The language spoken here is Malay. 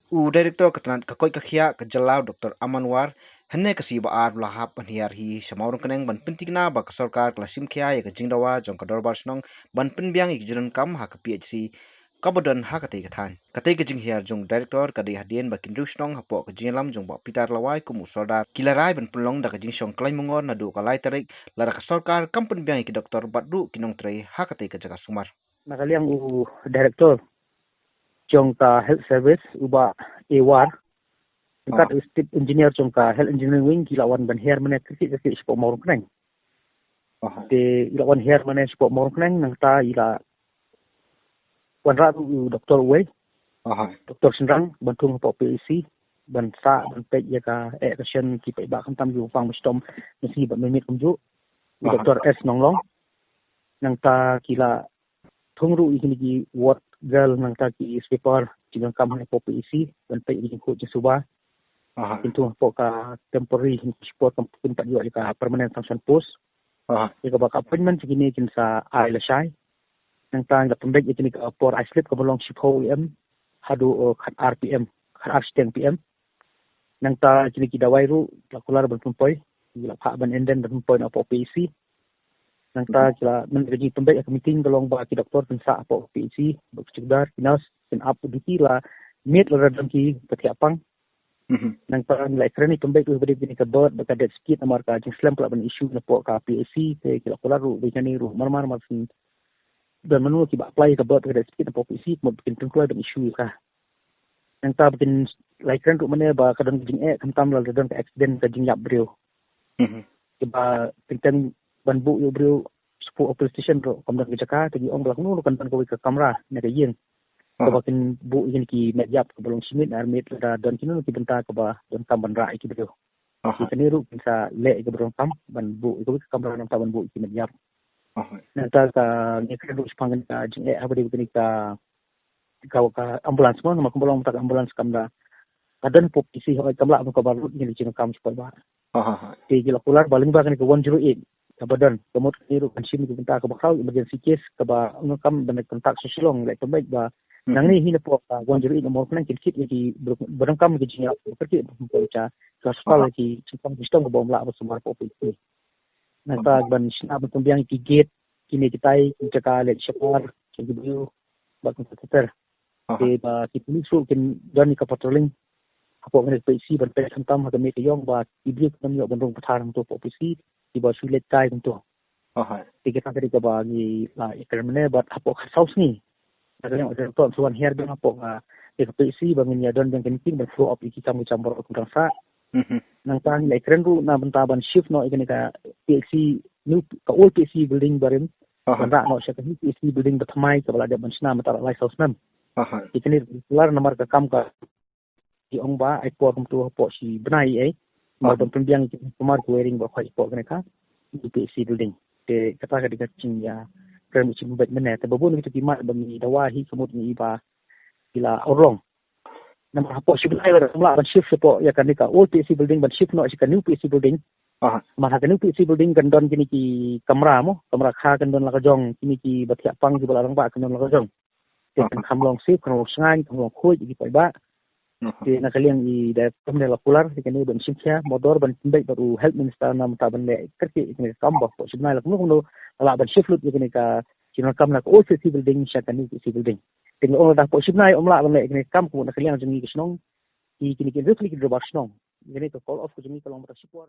Direktor ketenan kakoi kakia kejelau Doktor Amanwar henne kasiba ar lahap Hiar hi Mawryngkneng ban pentingna ba kesorkar klasim kia ya kejingdawa jong kedor barsnong ban penbiang ikjurun kam ha ke PhD kabodon ha katei kathan katei kejing Hiar jong direktor kadei hadien bakin rusnong hapo kejinglam jong ba pitar lawai kumu sordar kilarai ban pelong da kejing song klai mongor na du kalai tarik lara kesorkar kam penbiang ik doktor badru kinongtrei ha katei kejaga sumar nakaliang director jongka health service uba ewar kat step engineer jongka health engineering wing kilawan ban Hiar mana kiki sport Mawryngkneng de ilawan Hiar mana sport Mawryngkneng nang ta ila wanra doktor we doktor senrang bantung po PEC ban sa ban pe ya ka action ki pe ba kam tam yu fang stom nasi ba memit kumju doktor S Nonglong nang ta kila Thung ikini ki ward girl nang ta ki sweeper jingang kam po PEC ban pe ni ko jesuba itu po ka temporary support kam pun tak juga ka permanent function post ka ba appointment kini kin sa ai la shai nang ta ga pembek ikini ka por islip ka bolong shipho hadu khat RPM khat RSTN PM nang ta kini ki dawai ru la kular ban pumpoi la pha ban enden ban pumpoi na po PEC nang ta kila mengaji pembek ka meeting golong ba ki doktor kan sa po PEC bak cudar kinas kan up duty la meet la radam ki patiapang nang ta nilai kreni pembek tu beri ni ka bird ba ka det skit amar ka jing slam pula ban issue na po ka PEC te kila kular ru bi kani ru mar sin dan manu ki ba apply ka bird ka det skit na po PEC mo bikin tungkoi ban issue ka nang ta bikin like kan tu mana ba kadang jing kam tam la radam ka accident ka jing yap brio ba pinten ban bu yo brio support police station ro kam dak jaka te ong blak nu kan ban ko ka kamera na ka yin ka ba kin bu yin ki met yap ka bolong simit ar met da don kinu ki benta ka ba don kam ban ra ki brio ki kani ru sa le ka bolong kam ban bu ko ka kamera nang ta ban bu ki met yap na ta ka ni ka ru spangan ka jing abadi ni ka ambulans mo na bolong ta ambulans kam da kadan pop isi hoy kamla ko ba ru ni jing kam support ba ti gila kular baling ba kan ko 108 kabadan kamot kiru kan sim kita ka bakal emergency case ka ba ngakam dan kontak sesilong like pembaik ba nang ni hina po ka 108 nomor kan kit ki berangkam ki jinya pergi pembaca ka sekal ki sistem ka bomla ba sumar po pi nang ta ban sina ba pembiang ki gate kini kitai jaka le shapar ki biu ba kan teter te ba ki polisu kin dan ka patrolling apo ngene PEC ban pe tam ha kami yong ba iblik kam yo bandung patharang to PEC di ba sulit kai to kita tadi ka ba ni la ikremne bat apo khaus ni ada yang ada to suan Hiar ben apo ka PEC bangin ya don yang kenting ban flow up iki kam campur ku sa nang tan le ikren ru na bentaban shift no ikene ka PEC new ka old PEC building barin ban ra no sha ka PEC building batmai ka bala de ban sna mata lai saus nam ikene lar nomor ka kam ka di ong ba ai por kum tu po si benai ai mau don pembiang kumar wearing ba khoi po kene ka PEC building te kata ka dikat cing ya krem cing bet mena te babun kita timat bami dawa hi semut ni ba ila orong nama po si benai ba mula ban shift po ya kan ka old PEC building ban shift no si kan new PEC building ma ha kan new PEC building kan don kini ki kamera kha kan don la ka jong kini ki batia pang ki balarang ba kan don la ka jong te kan kamlong sip kan sangai kamlong khoi ki pa ba di nakaliang i da pemne kular ikani ban simkia modor ban timbek baru health minister nam ta ban le kerki ikani kamba po sibnai lak nu ala ban shiflut ikani ka kina kam na ko OCC building syakani OCC building ting on da po sibnai omla ban le ikani kam ko nakaliang jingi kisnong i kini kin rifli ki drobar snong ikani ko call off ko jingi kalong mata support